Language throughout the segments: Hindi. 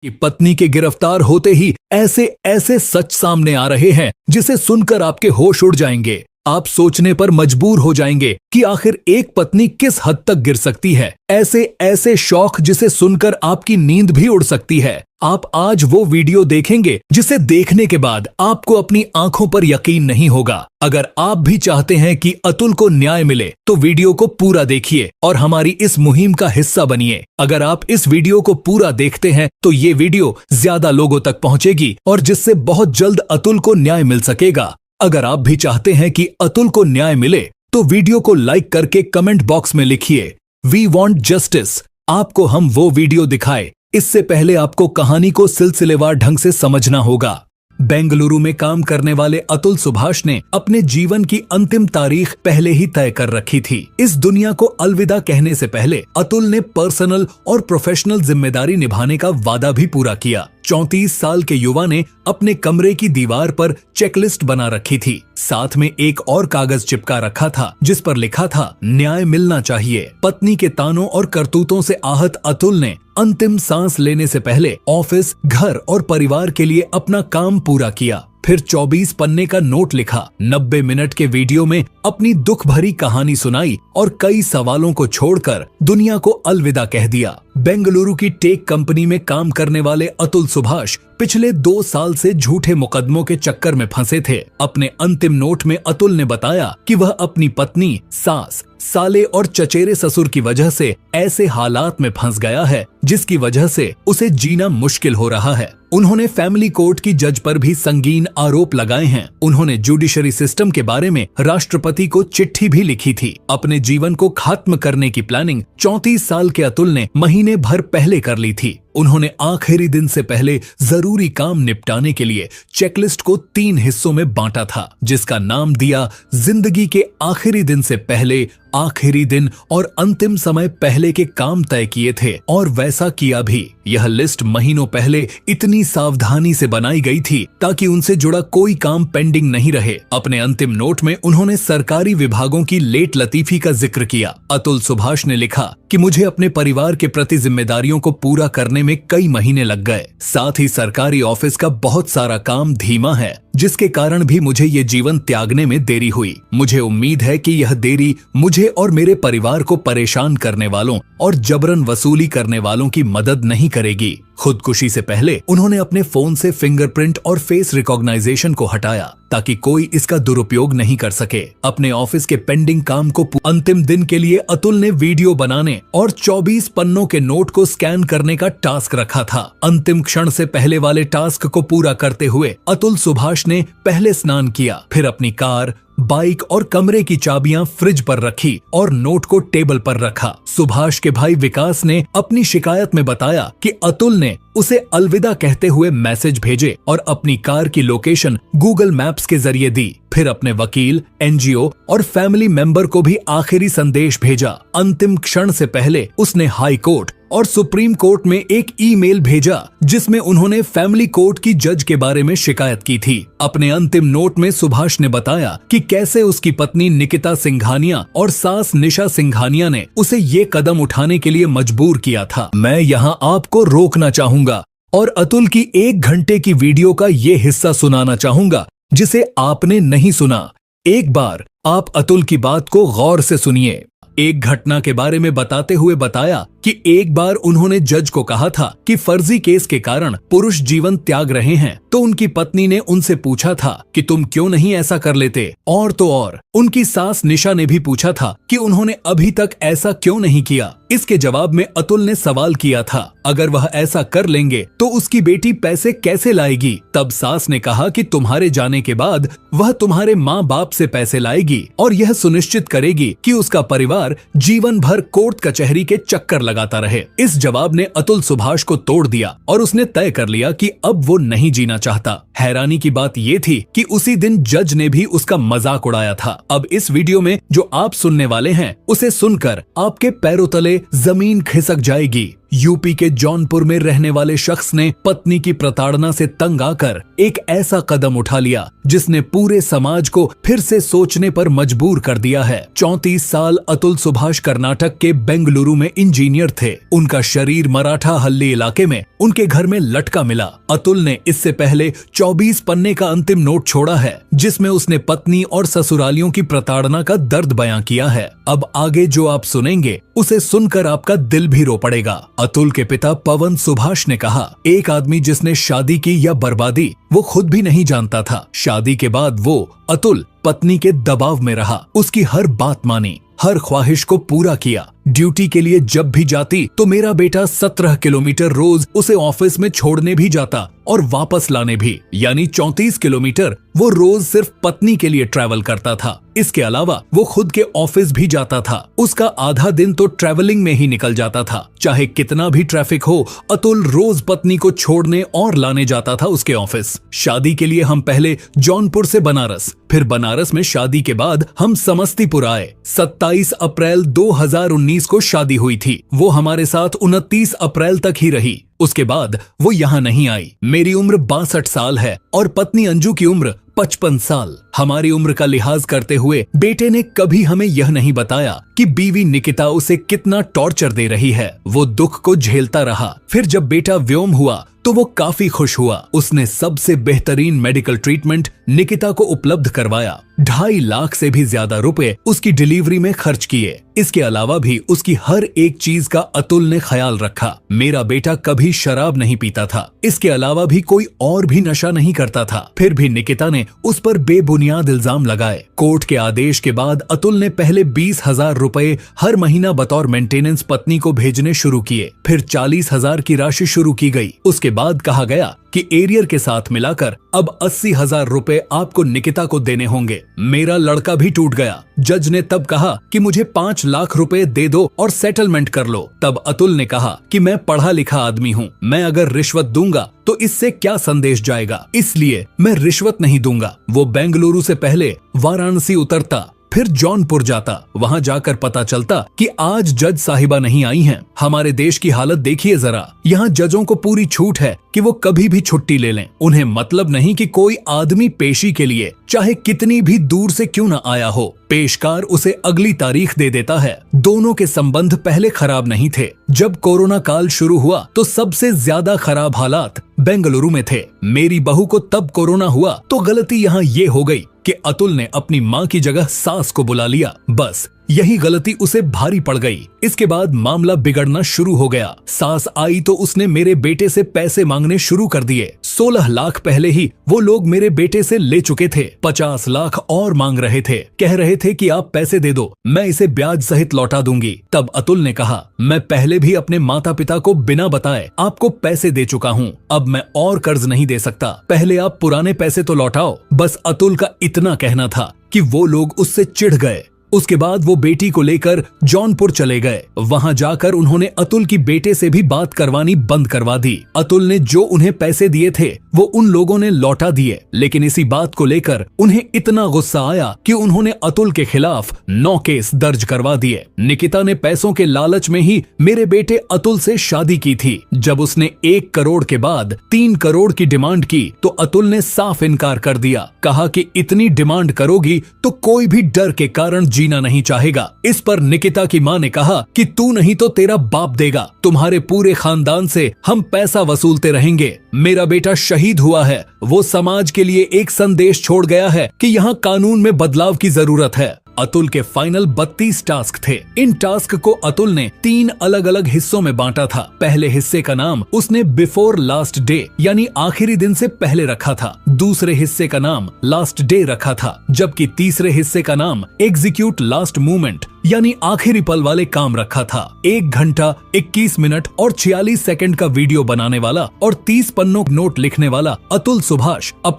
कि पत्नी के गिरफ्तार होते ही ऐसे ऐसे सच सामने आ रहे हैं जिसे सुनकर आपके होश उड़ जाएंगे। आप सोचने पर मजबूर हो जाएंगे कि आखिर एक पत्नी किस हद तक गिर सकती है। ऐसे ऐसे शौक जिसे सुनकर आपकी नींद भी उड़ सकती है। आप आज वो वीडियो देखेंगे जिसे देखने के बाद आपको अपनी आंखों पर यकीन नहीं होगा। अगर आप भी चाहते हैं कि अतुल को न्याय मिले तो वीडियो को पूरा देखिए और हमारी इस मुहिम का हिस्सा बनिए। अगर आप इस वीडियो को पूरा देखते हैं तो ये वीडियो ज्यादा लोगों तक पहुंचेगी और जिससे बहुत जल्द अतुल को न्याय मिल सकेगा। अगर आप भी चाहते हैं कि अतुल को न्याय मिले तो वीडियो को लाइक करके कमेंट बॉक्स में लिखिए वी वांट जस्टिस। आपको हम वो वीडियो दिखाए इससे पहले आपको कहानी को सिलसिलेवार ढंग से समझना होगा। बेंगलुरु में काम करने वाले अतुल सुभाष ने अपने जीवन की अंतिम तारीख पहले ही तय कर रखी थी। इस दुनिया को अलविदा कहने से पहले अतुल ने पर्सनल और प्रोफेशनल जिम्मेदारी निभाने का वादा भी पूरा किया। 34 साल के युवा ने अपने कमरे की दीवार पर चेकलिस्ट बना रखी थी। साथ में एक और कागज चिपका रखा था जिस पर लिखा था न्याय मिलना चाहिए। पत्नी के तानों और करतूतों से आहत अतुल ने अंतिम सांस लेने से पहले ऑफिस, घर और परिवार के लिए अपना काम पूरा किया। फिर 24 पन्ने का नोट लिखा, 90 मिनट के वीडियो में अपनी दुख भरी कहानी सुनाई और कई सवालों को छोड़कर दुनिया को अलविदा कह दिया। बेंगलुरु की टेक कंपनी में काम करने वाले अतुल सुभाष पिछले 2 साल से झूठे मुकदमों के चक्कर में फंसे थे। अपने अंतिम नोट में अतुल ने बताया कि वह अपनी पत्नी, सास, साले और चचेरे ससुर की वजह से ऐसे हालात में फंस गया है जिसकी वजह से उसे जीना मुश्किल हो रहा है। उन्होंने फैमिली कोर्ट की जज पर भी संगीन आरोप लगाए हैं। उन्होंने जुडिशरी सिस्टम के बारे में राष्ट्रपति को चिट्ठी भी लिखी थी। अपने जीवन को खत्म करने की प्लानिंग 34 साल के अतुल ने महीने भर पहले कर ली थी। उन्होंने आखिरी दिन से पहले जरूरी काम निपटाने के लिए चेकलिस्ट को 3 हिस्सों में बांटा था जिसका नाम दिया जिंदगी के आखिरी दिन से पहले, आखिरी दिन और अंतिम समय पहले के काम तय किए थे और वैसा किया भी। यह लिस्ट महीनों पहले इतनी सावधानी से बनाई गई थी ताकि उनसे जुड़ा कोई काम पेंडिंग नहीं रहे। अपने अंतिम नोट में उन्होंने सरकारी विभागों की लेट लतीफी का जिक्र किया। अतुल सुभाष ने लिखा कि मुझे अपने परिवार के प्रति जिम्मेदारियों को पूरा करने में कई महीने लग गए। साथ ही सरकारी ऑफिस का बहुत सारा काम धीमा है जिसके कारण भी मुझे ये जीवन त्यागने में देरी हुई। मुझे उम्मीद है कि यह देरी मुझे और मेरे परिवार को परेशान करने वालों और जबरन वसूली करने वालों की मदद नहीं करेगी। खुदकुशी से पहले उन्होंने अपने फोन से फिंगरप्रिंट और फेस रिकॉग्नाइजेशन को हटाया ताकि कोई इसका दुरुपयोग नहीं कर सके। अपने ऑफिस के पेंडिंग काम को अंतिम दिन के लिए अतुल ने वीडियो बनाने और 24 पन्नों के नोट को स्कैन करने का टास्क रखा था। अंतिम क्षण से पहले वाले टास्क को पूरा करते हुए अतुल सुभाष ने पहले स्नान किया, फिर अपनी कार, बाइक और कमरे की चाबियां फ्रिज पर रखी और नोट को टेबल पर रखा। सुभाष के भाई विकास ने अपनी शिकायत में बताया कि अतुल ने उसे अलविदा कहते हुए मैसेज भेजे और अपनी कार की लोकेशन गूगल मैप्स के जरिए दी। फिर अपने वकील, एनजीओ और फैमिली मेंबर को भी आखिरी संदेश भेजा। अंतिम क्षण से पहले उसने हाई कोर्ट और सुप्रीम कोर्ट में एक ईमेल भेजा जिसमें उन्होंने फैमिली कोर्ट की जज के बारे में शिकायत की थी। अपने अंतिम नोट में सुभाष ने बताया कि कैसे उसकी पत्नी निकिता सिंघानिया और सास निशा सिंघानिया ने उसे ये कदम उठाने के लिए मजबूर किया था। मैं यहाँ आपको रोकना चाहूंगा और अतुल की 1 घंटे की वीडियो का ये हिस्सा सुनाना चाहूंगा जिसे आपने नहीं सुना। एक बार आप अतुल की बात को गौर से सुनिए। एक घटना के बारे में बताते हुए बताया कि एक बार उन्होंने जज को कहा था कि फर्जी केस के कारण पुरुष जीवन त्याग रहे हैं, तो उनकी पत्नी ने उनसे पूछा था कि तुम क्यों नहीं ऐसा कर लेते। और तो और उनकी सास निशा ने भी पूछा था कि उन्होंने अभी तक ऐसा क्यों नहीं किया। इसके जवाब में अतुल ने सवाल किया था अगर वह ऐसा कर लेंगे तो उसकी बेटी पैसे कैसे लाएगी। तब सास ने कहा कि तुम्हारे जाने के बाद वह तुम्हारे माँ बाप से पैसे लाएगी और यह सुनिश्चित करेगी कि उसका परिवार जीवन भर कोर्ट कचहरी के चक्कर लगाता रहे। इस जवाब ने अतुल सुभाष को तोड़ दिया और उसने तय कर लिया कि अब वो नहीं जीना चाहता। हैरानी की बात ये थी कि उसी दिन जज ने भी उसका मजाक उड़ाया था। अब इस वीडियो में जो आप सुनने वाले हैं उसे सुनकर आपके पैरों तले जमीन खिसक जाएगी। यूपी के जौनपुर में रहने वाले शख्स ने पत्नी की प्रताड़ना से तंग आकर एक ऐसा कदम उठा लिया जिसने पूरे समाज को फिर से सोचने पर मजबूर कर दिया है। 34 साल अतुल सुभाष कर्नाटक के बेंगलुरु में इंजीनियर थे। उनका शरीर मराठा हल्ली इलाके में उनके घर में लटका मिला। अतुल ने इससे पहले 24 पन्ने का अंतिम नोट छोड़ा है जिसमें उसने पत्नी और ससुरालियों की प्रताड़ना का दर्द बयां किया है। अब आगे जो आप सुनेंगे उसे सुनकर आपका दिल भी रो पड़ेगा। अतुल के पिता पवन सुभाष ने कहा, एक आदमी जिसने शादी की या बर्बादी वो खुद भी नहीं जानता था। शादी के बाद वो अतुल पत्नी के दबाव में रहा, उसकी हर बात मानी, हर ख्वाहिश को पूरा किया। ड्यूटी के लिए जब भी जाती तो मेरा बेटा 17 किलोमीटर रोज उसे ऑफिस में छोड़ने भी जाता और वापस लाने भी, यानी 34 किलोमीटर वो रोज सिर्फ पत्नी के लिए ट्रैवल करता था। इसके अलावा वो खुद के ऑफिस भी जाता था। उसका आधा दिन तो ट्रैवलिंग में ही निकल जाता था। चाहे कितना भी ट्रैफिक हो, अतुल रोज पत्नी को छोड़ने और लाने जाता था उसके ऑफिस। शादी के लिए हम पहले जौनपुर से बनारस, फिर बनारस में शादी के बाद हम समस्तीपुर आए। 27 अप्रैल 2019 को शादी हुई थी। वो हमारे साथ 29 अप्रैल तक ही रही। उसके बाद वो यहाँ नहीं आई। मेरी उम्र 62 साल है और पत्नी अंजू की उम्र 55 साल। हमारी उम्र का लिहाज करते हुए बेटे ने कभी हमें यह नहीं बताया कि बीवी निकिता उसे कितना टॉर्चर दे रही है। वो दुख को झेलता रहा। फिर जब बेटा व्योम हुआ तो वो काफी खुश हुआ। उसने सबसे बेहतरीन मेडिकल ट्रीटमेंट निकिता को उपलब्ध करवाया। 2.5 लाख से भी ज्यादा रुपए उसकी डिलीवरी में खर्च किए। इसके अलावा भी उसकी हर एक चीज का अतुल ने ख्याल रखा। मेरा बेटा कभी शराब नहीं पीता था। इसके अलावा भी कोई और भी नशा नहीं करता था। फिर भी निकिता ने उस पर बेबुनियाद इल्जाम लगाए। कोर्ट के आदेश के बाद अतुल ने पहले 20,000 रुपए हर महीना बतौर मेंटेनेंस पत्नी को भेजने शुरू किए। फिर 40,000 की राशि शुरू की गई। उसके बाद कहा गया कि एरियर के साथ मिलाकर अब 80,000 रुपए आपको निकिता को देने होंगे। मेरा लड़का भी टूट गया। जज ने तब कहा कि मुझे 5 लाख रुपए दे दो और सेटलमेंट कर लो। तब अतुल ने कहा कि मैं पढ़ा लिखा आदमी हूँ, मैं अगर रिश्वत दूंगा तो इससे क्या संदेश जाएगा, इसलिए मैं रिश्वत नहीं दूंगा। वो बेंगलुरु से पहले वाराणसी उतरता, फिर जौनपुर जाता। वहां जाकर पता चलता कि आज जज साहिबा नहीं आई हैं। हमारे देश की हालत देखिए जरा। यहाँ जजों को पूरी छूट है कि वो कभी भी छुट्टी ले लें। उन्हें मतलब नहीं कि कोई आदमी पेशी के लिए चाहे कितनी भी दूर से क्यों न आया हो, पेशकार उसे अगली तारीख दे देता है। दोनों के संबंध पहले खराब नहीं थे। जब कोरोना काल शुरू हुआ तो सबसे ज्यादा खराब हालात बेंगलुरु में थे। मेरी बहू को तब कोरोना हुआ तो गलती यहाँ ये हो गई कि अतुल ने अपनी माँ की जगह सास को बुला लिया। बस यही गलती उसे भारी पड़ गई। इसके बाद मामला बिगड़ना शुरू हो गया। सास आई तो उसने मेरे बेटे से पैसे मांगने शुरू कर दिए। 16 लाख पहले ही वो लोग मेरे बेटे से ले चुके थे। 50 लाख और मांग रहे थे। कह रहे थे कि आप पैसे दे दो, मैं इसे ब्याज सहित लौटा दूंगी। तब अतुल ने कहा, मैं पहले भी अपने माता पिता को बिना बताए आपको पैसे दे चुका हूँ। अब मैं और कर्ज नहीं दे सकता। पहले आप पुराने पैसे तो लौटाओ। बस अतुल का इतना कहना था कि वो लोग उससे चिढ़ गए। उसके बाद वो बेटी को लेकर जौनपुर चले गए। वहां जाकर उन्होंने अतुल की बेटे से भी बात करवानी बंद करवा दी। अतुल ने जो उन्हें पैसे दिए थे वो उन लोगों ने लौटा दिए, लेकिन इसी बात को लेकर उन्हें इतना गुस्सा आया कि उन्होंने अतुल के खिलाफ 9 केस दर्ज करवा दिए। निकिता ने पैसों के लालच में ही मेरे बेटे अतुल से शादी की थी। जब उसने 1 करोड़ के बाद 3 करोड़ की डिमांड की तो अतुल ने साफ इनकार कर दिया। कहा कि इतनी डिमांड करोगी तो कोई भी डर के कारण जीना नहीं चाहेगा। इस पर निकिता की मां ने कहा कि तू नहीं तो तेरा बाप देगा। तुम्हारे पूरे खानदान से हम पैसा वसूलते रहेंगे। मेरा बेटा शहीद हुआ है। वो समाज के लिए एक संदेश छोड़ गया है कि यहाँ कानून में बदलाव की जरूरत है। अतुल के फाइनल 32 टास्क थे। इन टास्क को अतुल ने 3 अलग अलग हिस्सों में बांटा था। पहले हिस्से का नाम उसने बिफोर लास्ट डे यानी आखिरी दिन से पहले रखा था। दूसरे हिस्से का नाम लास्ट डे रखा था, जबकि तीसरे हिस्से का नाम एग्जीक्यूट लास्ट मूवमेंट यानी आखिरी पल वाले काम रखा था। 1 घंटा 21 मिनट और 46 सेकंड का वीडियो बनाने वाला और 30 पन्नों नोट लिखने वाला अतुल सुभाष अब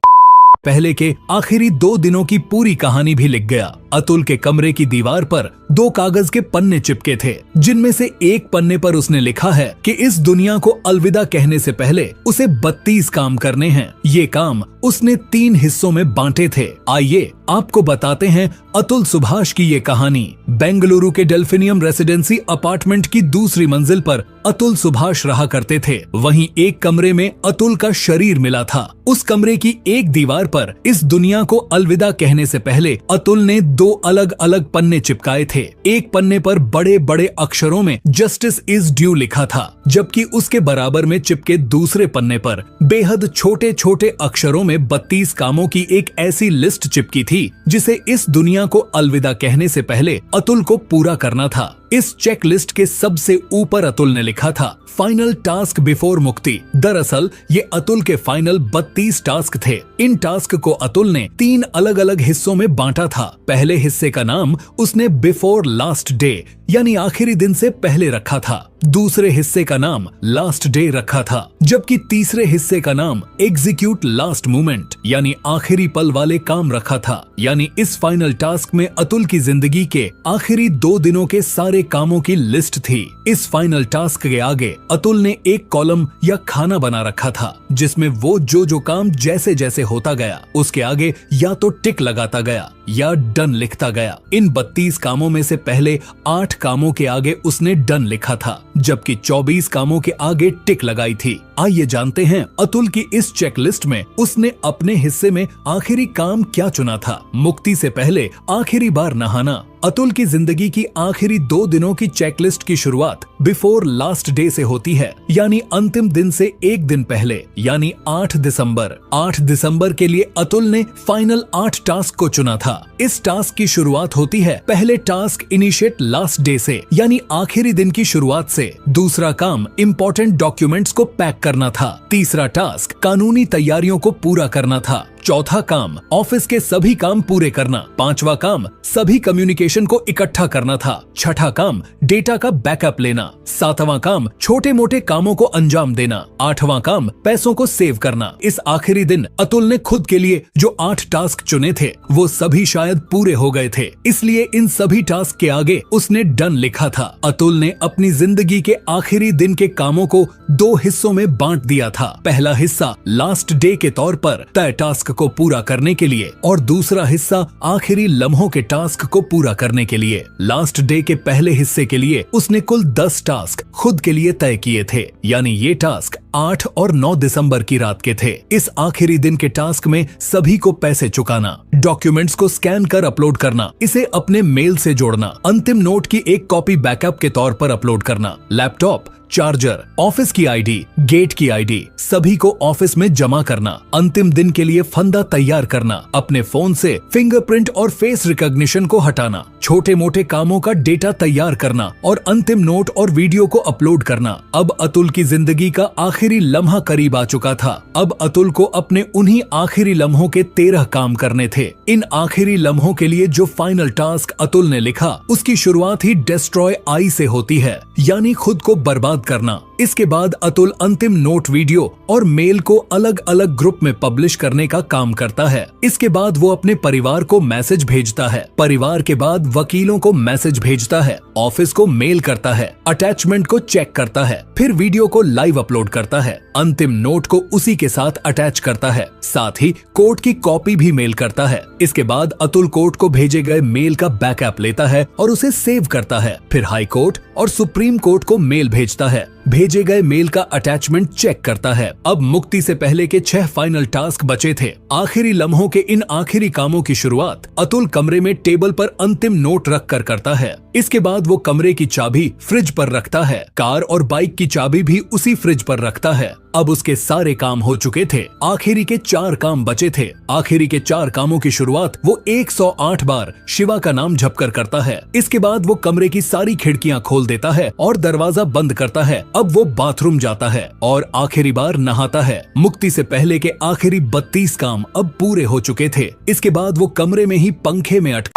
पहले के आखिरी 2 दिनों की पूरी कहानी भी लिख गया। अतुल के कमरे की दीवार पर 2 कागज के पन्ने चिपके थे, जिनमें से एक पन्ने पर उसने लिखा है कि इस दुनिया को अलविदा कहने से पहले उसे 32 काम करने हैं। ये काम उसने 3 हिस्सों में बांटे थे। आइए आपको बताते हैं अतुल सुभाष की ये कहानी। बेंगलुरु के डेल्फिनियम रेसिडेंसी अपार्टमेंट की दूसरी मंजिल पर अतुल सुभाष रहा करते थे। वहीं एक कमरे में अतुल का शरीर मिला था। उस कमरे की एक दीवार पर इस दुनिया को अलविदा कहने से पहले अतुल ने 2 अलग अलग पन्ने चिपकाए थे। एक पन्ने पर बड़े बड़े अक्षरों में जस्टिस इज ड्यू लिखा था, जबकि उसके बराबर में चिपके दूसरे पन्ने पर बेहद छोटे छोटे अक्षरों में 32 कामों की एक ऐसी लिस्ट चिपकी थी जिसे इस दुनिया को अलविदा कहने से पहले अतुल को पूरा करना था। इस चेक लिस्ट के सबसे ऊपर अतुल ने लिखा था फाइनल टास्क बिफोर मुक्ति। दरअसल ये अतुल के फाइनल 32 टास्क थे। इन टास्क को अतुल ने 3 अलग अलग हिस्सों में बांटा था। पहले हिस्से का नाम उसने बिफोर लास्ट डे यानी आखिरी दिन से पहले रखा था। दूसरे हिस्से का नाम लास्ट डे रखा था, जबकि तीसरे हिस्से का नाम एग्जीक्यूट लास्ट मोमेंट यानी आखिरी पल वाले काम रखा था। यानी इस फाइनल टास्क में अतुल की जिंदगी के आखिरी 2 दिनों के सारे कामों की लिस्ट थी। इस फाइनल टास्क के आगे अतुल ने एक कॉलम या खाना बना रखा था, जिसमें वो जो काम जैसे जैसे होता गया उसके आगे या तो टिक लगाता गया या डन लिखता गया। इन 32 कामों में से पहले 8 कामों के आगे उसने डन लिखा था, जबकि 24 कामों के आगे टिक लगाई थी। आइए जानते हैं अतुल की इस चेकलिस्ट में उसने अपने हिस्से में आखिरी काम क्या चुना था। मुक्ति से पहले आखिरी बार नहाना। अतुल की जिंदगी की आखिरी 2 दिनों की चेकलिस्ट की शुरुआत बिफोर लास्ट डे से होती है, यानी अंतिम दिन से 1 दिन पहले, यानी 8 दिसंबर। 8 दिसंबर के लिए अतुल ने फाइनल 8 टास्क को चुना था। इस टास्क की शुरुआत होती है पहले टास्क इनिशिएट लास्ट डे से, यानी आखिरी दिन की शुरुआत से। दूसरा काम इम्पोर्टेंट डॉक्यूमेंट्स को पैक करना था। तीसरा टास्क कानूनी तैयारियों को पूरा करना था। चौथा काम ऑफिस के सभी काम पूरे करना। 5वां काम सभी कम्युनिकेशन को इकट्ठा करना था। 6ठा काम डेटा का बैकअप लेना। 7वां काम छोटे मोटे कामों को अंजाम देना। 8वां काम पैसों को सेव करना। इस आखिरी दिन अतुल ने खुद के लिए जो 8 टास्क चुने थे वो सभी शायद पूरे हो गए थे, इसलिए इन सभी टास्क के आगे उसने डन लिखा था। अतुल ने अपनी जिंदगी के आखिरी दिन के कामों को 2 हिस्सों में बांट दिया था। पहला हिस्सा लास्ट डे के तौर पर तय टास्क को पूरा करने के लिए और दूसरा हिस्सा आखिरी लम्हों के टास्क को पूरा करने के लिए। लास्ट डे के पहले हिस्से के लिए उसने कुल 10 टास्क खुद के लिए तय किए थे, यानी ये टास्क 8 और 9 दिसंबर की रात के थे। इस आखिरी दिन के टास्क में सभी को पैसे चुकाना, डॉक्यूमेंट्स को स्कैन कर अपलोड करना, इसे अपने मेल से जोड़ना, अंतिम नोट की एक कॉपी बैकअप के तौर पर अपलोड करना, लैपटॉप, चार्जर, ऑफिस की आईडी, गेट की आईडी सभी को ऑफिस में जमा करना, अंतिम दिन के लिए फंदा तैयार करना, अपने फोन से फिंगरप्रिंट और फेस रिकॉग्निशन को हटाना, छोटे मोटे कामों का डेटा तैयार करना और अंतिम नोट और वीडियो को अपलोड करना। अब अतुल की जिंदगी का आखिरी लम्हा करीब आ चुका था। अब अतुल को अपने उन्हीं आखिरी लम्हों के 13 काम करने थे। इन आखिरी लम्हों के लिए जो फाइनल टास्क अतुल ने लिखा उसकी शुरुआत ही डिस्ट्रॉय आई से होती है, यानी खुद को बर्बाद करना। इसके बाद अतुल अंतिम नोट, वीडियो और मेल को अलग अलग ग्रुप में पब्लिश करने का काम करता है। इसके बाद वो अपने परिवार को मैसेज भेजता है, परिवार के बाद वकीलों को मैसेज भेजता है, ऑफिस को मेल करता है, अटैचमेंट को चेक करता है, फिर वीडियो को लाइव अपलोड करता है, अंतिम नोट को उसी के साथ अटैच करता है, साथ ही कोर्ट की कॉपी भी मेल करता है। इसके बाद अतुल कोर्ट को भेजे गए मेल का बैकअप लेता है और उसे सेव करता है, फिर हाई कोर्ट और सुप्रीम कोर्ट को मेल भेजता है, भेजे गए मेल का अटैचमेंट चेक करता है। अब मुक्ति से पहले के 6 फाइनल टास्क बचे थे। आखिरी लम्हों के इन आखिरी कामों की शुरुआत अतुल कमरे में टेबल पर अंतिम नोट रख कर करता है। इसके बाद वो कमरे की चाबी फ्रिज पर रखता है, कार और बाइक की चाबी भी उसी फ्रिज पर रखता है। अब उसके सारे काम हो चुके थे, आखिरी के 4 काम बचे थे। आखिरी के 4 कामों की शुरुआत वो 108 बार शिवा का नाम झपकर करता है। इसके बाद वो कमरे की सारी खिड़कियां खोल देता है और दरवाजा बंद करता है। अब वो बाथरूम जाता है और आखिरी बार नहाता है। मुक्ति से पहले के आखिरी 32 काम अब पूरे हो चुके थे। इसके बाद वो कमरे में ही पंखे में अटक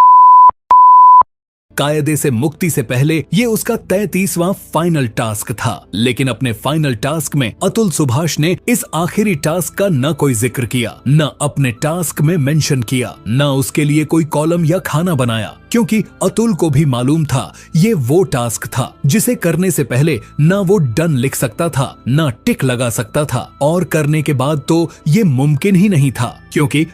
कायदे से मुक्ति से पहले ये उसका 33वां फाइनल टास्क था। लेकिन अपने फाइनल टास्क में अतुल सुभाष ने इस आखिरी टास्क का न कोई जिक्र किया, न अपने टास्क में मेंशन किया, न उसके लिए कोई कॉलम या खाना बनाया, क्योंकि अतुल को भी मालूम था ये वो टास्क था जिसे करने से पहले न वो डन लिख सकता था, न टिक लगा सकता था, और करने के बाद तो ये मुमकिन ही नहीं था, क्योंकि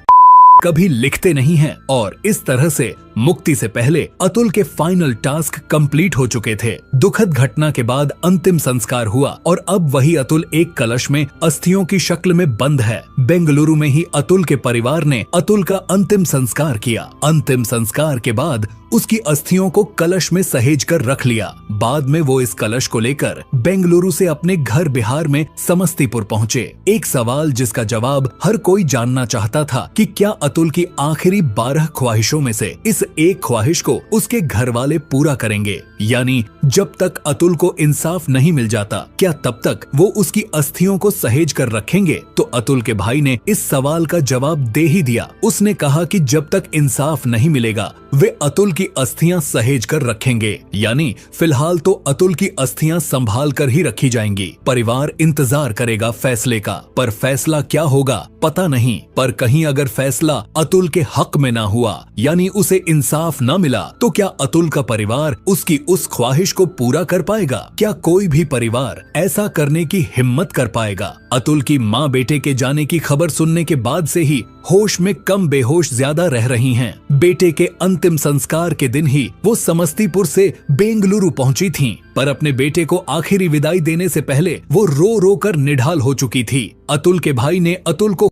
कभी लिखते नहीं हैं। और इस तरह से मुक्ति से पहले अतुल के फाइनल टास्क कंप्लीट हो चुके थे। दुखद घटना के बाद अंतिम संस्कार हुआ और अब वही अतुल एक कलश में अस्थियों की शक्ल में बंद है। बेंगलुरु में ही अतुल के परिवार ने अतुल का अंतिम संस्कार किया। अंतिम संस्कार के बाद उसकी अस्थियों को कलश में सहेज कर रख लिया। बाद में वो इस कलश को लेकर बेंगलुरु से अपने घर बिहार में समस्तीपुर पहुंचे। एक सवाल जिसका जवाब हर कोई जानना चाहता था कि क्या अतुल की आखिरी 12 ख्वाहिशों में से इस एक ख्वाहिश को उसके घर वाले पूरा करेंगे, यानी जब तक अतुल को इंसाफ नहीं मिल जाता क्या तब तक वो उसकी अस्थियों को सहेज कर रखेंगे। तो अतुल के भाई ने इस सवाल का जवाब दे ही दिया। उसने कहा कि जब तक इंसाफ नहीं मिलेगा वे अतुल की अस्थियां सहेज कर रखेंगे, यानी फिलहाल तो अतुल की अस्थियां संभाल कर ही रखी जाएंगी। परिवार इंतजार करेगा फैसले का, पर फैसला क्या होगा पता नहीं। पर कहीं अगर फैसला अतुल के हक में ना हुआ, यानी उसे इंसाफ न मिला, तो क्या अतुल का परिवार उसकी उस ख्वाहिश को पूरा कर पाएगा? क्या कोई भी परिवार ऐसा करने की हिम्मत कर पाएगा? अतुल की माँ बेटे के जाने की खबर सुनने के बाद से ही होश में कम बेहोश ज्यादा रह रही हैं। बेटे के अंतिम संस्कार के दिन ही वो समस्तीपुर से बेंगलुरु पहुंची थीं, पर अपने बेटे को आखिरी विदाई देने से पहले वो रो रो कर निढाल हो चुकी थी। अतुल के भाई ने अतुल को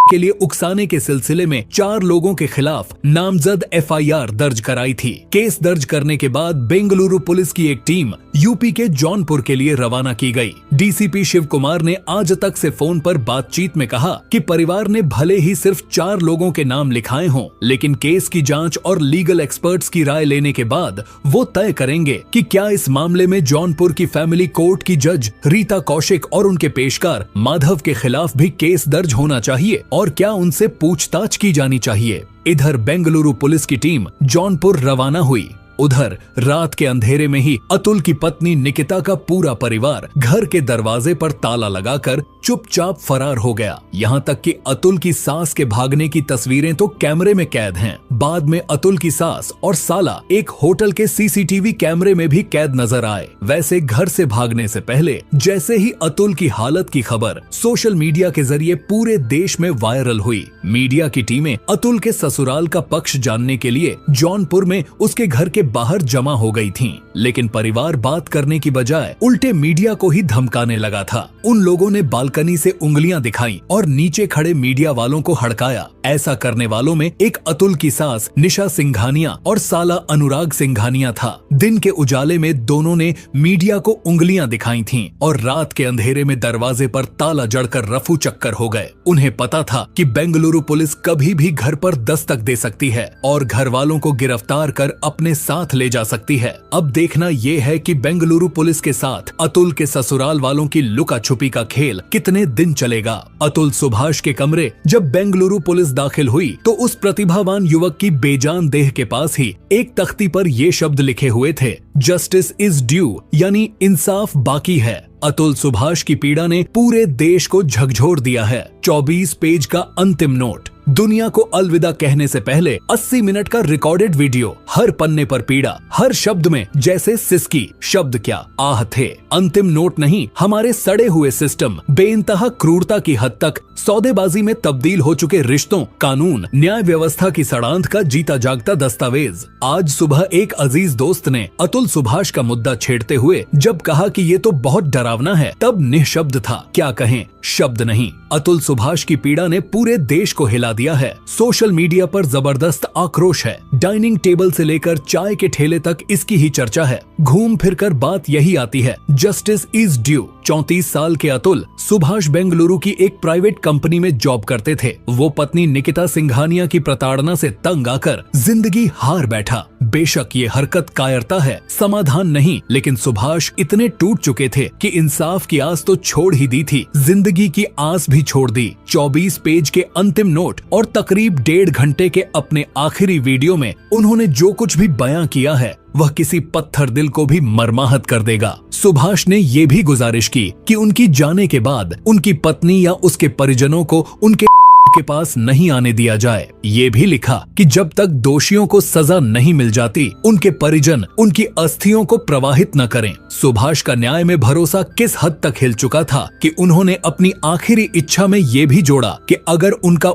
के लिए उकसाने के सिलसिले में 4 लोगों के खिलाफ नामजद एफआईआर दर्ज कराई थी। केस दर्ज करने के बाद बेंगलुरु पुलिस की एक टीम यूपी के जौनपुर के लिए रवाना की गई। डीसीपी शिव कुमार ने आज तक से फोन पर बातचीत में कहा कि परिवार ने भले ही सिर्फ 4 लोगों के नाम लिखाए हों, लेकिन केस की जांच और लीगल एक्सपर्ट्स की राय लेने के बाद वो तय करेंगे कि क्या इस मामले में जौनपुर की फैमिली कोर्ट की जज रीता कौशिक और उनके पेशकार माधव के खिलाफ भी केस दर्ज होना चाहिए और क्या उनसे पूछताछ की जानी चाहिए। इधर बेंगलुरु पुलिस की टीम जौनपुर रवाना हुई। उधर रात के अंधेरे में ही अतुल की पत्नी निकिता का पूरा परिवार घर के दरवाजे पर ताला लगाकर चुपचाप फरार हो गया। यहाँ तक कि अतुल की सास के भागने की तस्वीरें तो कैमरे में कैद हैं। बाद में अतुल की सास और साला एक होटल के सीसीटीवी कैमरे में भी कैद नजर आए। वैसे घर से भागने से पहले जैसे ही अतुल की हालत की खबर सोशल मीडिया के जरिए पूरे देश में वायरल हुई, मीडिया की टीमें अतुल के ससुराल का पक्ष जानने के लिए जौनपुर में उसके घर के बाहर जमा हो गई थीं। लेकिन परिवार बात करने की बजाय उल्टे मीडिया को ही धमकाने लगा था। उन लोगों ने बालकनी से उंगलियां दिखाई और नीचे खड़े मीडिया वालों को हड़काया। ऐसा करने वालों में एक अतुल की सास निशा सिंघानिया और साला अनुराग सिंघानिया था। दिन के उजाले में दोनों ने मीडिया को उंगलियां दिखाई थीं और रात के अंधेरे में दरवाजे पर ताला जड़कर रफू चक्कर हो गए। उन्हें पता था कि बेंगलुरु पुलिस कभी भी घर पर दस्तक दे सकती है और घर वालों को गिरफ्तार कर अपने साथ ले जा सकती है। अब देखना ये है कि बेंगलुरु पुलिस के साथ अतुल के ससुराल वालों की लुका छुपी का खेल कितने दिन चलेगा। अतुल सुभाष के कमरे जब बेंगलुरु पुलिस दाखिल हुई तो उस प्रतिभावान युवक की बेजान देह के पास ही एक तख्ती पर ये शब्द लिखे हुए थे, जस्टिस इज ड्यू, यानी इंसाफ बाकी है। अतुल सुभाष की पीड़ा ने पूरे देश को झकझोर दिया है। 24 पेज का अंतिम नोट, दुनिया को अलविदा कहने से पहले 80 मिनट का रिकॉर्डेड वीडियो, हर पन्ने पर पीड़ा, हर शब्द में जैसे सिसकी, शब्द क्या आह थे। अंतिम नोट नहीं, हमारे सड़े हुए सिस्टम, बेइंतहा क्रूरता की हद तक सौदेबाजी में तब्दील हो चुके रिश्तों, कानून, न्याय व्यवस्था की सड़ांध का जीता जागता दस्तावेज। आज सुबह एक अजीज दोस्त ने अतुल सुभाष का मुद्दा छेड़ते हुए जब कहा कि ये तो बहुत डरावना है, तब निःशब्द था। क्या कहें, शब्द नहीं। अतुल सुभाष की पीड़ा ने पूरे देश को हिला दिया है। सोशल मीडिया पर जबरदस्त आक्रोश है। डाइनिंग टेबल से लेकर चाय के ठेले तक इसकी ही चर्चा है। घूम फिरकर बात यही आती है, जस्टिस इज ड्यू। 34 साल के अतुल सुभाष बेंगलुरु की एक प्राइवेट कंपनी में जॉब करते थे। वो पत्नी निकिता सिंघानिया की प्रताड़ना से तंग आकर जिंदगी हार बैठा। बेशक ये हरकत कायरता है, समाधान नहीं, लेकिन सुभाष इतने टूट चुके थे कि इंसाफ की आस तो छोड़ ही दी थी, जिंदगी की आस भी छोड़ दी। 24 पेज के अंतिम नोट और तकरीब 1.5 घंटे के अपने आखिरी वीडियो में उन्होंने जो कुछ भी बयां किया है वह किसी पत्थर दिल को भी मरमाहत कर देगा। सुभाष ने ये भी गुजारिश की कि उनकी जाने के बाद उनकी पत्नी या उसके परिजनों को उनके के पास नहीं आने दिया जाए। ये भी लिखा कि जब तक दोषियों को सजा नहीं मिल जाती उनके परिजन उनकी अस्थियों को प्रवाहित न करें। सुभाष का न्याय में भरोसा किस हद तक हिल चुका था कि उन्होंने अपनी आखिरी इच्छा में ये भी जोड़ा कि अगर उनका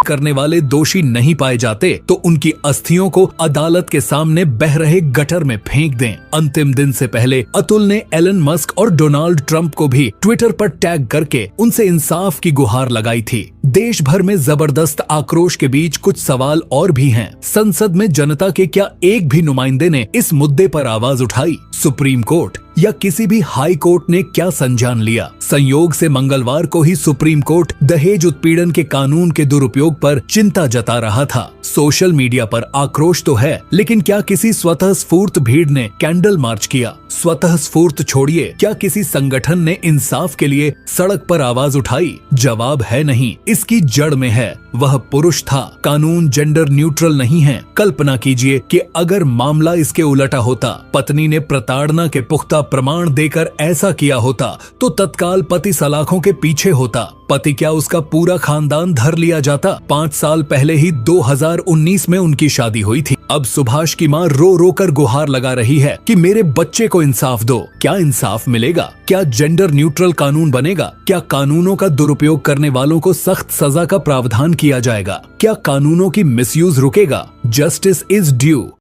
करने वाले दोषी नहीं पाए जाते तो उनकी अस्थियों को अदालत के सामने बह रहे गटर में फेंक दें। अंतिम दिन से पहले अतुल ने एलन मस्क और डोनाल्ड ट्रंप को भी ट्विटर पर टैग करके उनसे इंसाफ की गुहार लगाई थी। देश भर में जबरदस्त आक्रोश के बीच कुछ सवाल और भी हैं। संसद में जनता के क्या एक भी नुमाइंदे ने इस मुद्दे पर आवाज उठाई? सुप्रीम कोर्ट या किसी भी हाई कोर्ट ने क्या संज्ञान लिया? संयोग से मंगलवार को ही सुप्रीम कोर्ट दहेज उत्पीड़न के कानून के दुरुपयोग पर चिंता जता रहा था। सोशल मीडिया पर आक्रोश तो है, लेकिन क्या किसी स्वतः स्फूर्त भीड़ ने कैंडल मार्च किया? स्वतः स्फूर्त छोड़िए, क्या किसी संगठन ने इंसाफ के लिए सड़क पर आवाज उठाई? जवाब है नहीं। इसकी जड़ में है, वह पुरुष था। कानून जेंडर न्यूट्रल नहीं है। कल्पना कीजिए कि अगर मामला इसके उलटा होता, पत्नी ने प्रताड़ना के पुख्ता प्रमाण देकर ऐसा किया होता तो तत्काल पति सलाखों के पीछे होता। पति क्या उसका पूरा खानदान धर लिया जाता? 5 साल पहले ही 2019 में उनकी शादी हुई थी। अब सुभाष की मां रो रो कर गुहार लगा रही है कि मेरे बच्चे को इंसाफ दो। क्या इंसाफ मिलेगा? क्या जेंडर न्यूट्रल कानून बनेगा? क्या कानूनों का दुरुपयोग करने वालों को सख्त सजा का प्रावधान किया जाएगा? क्या कानूनों की मिसयूज रुकेगा? Justice is due.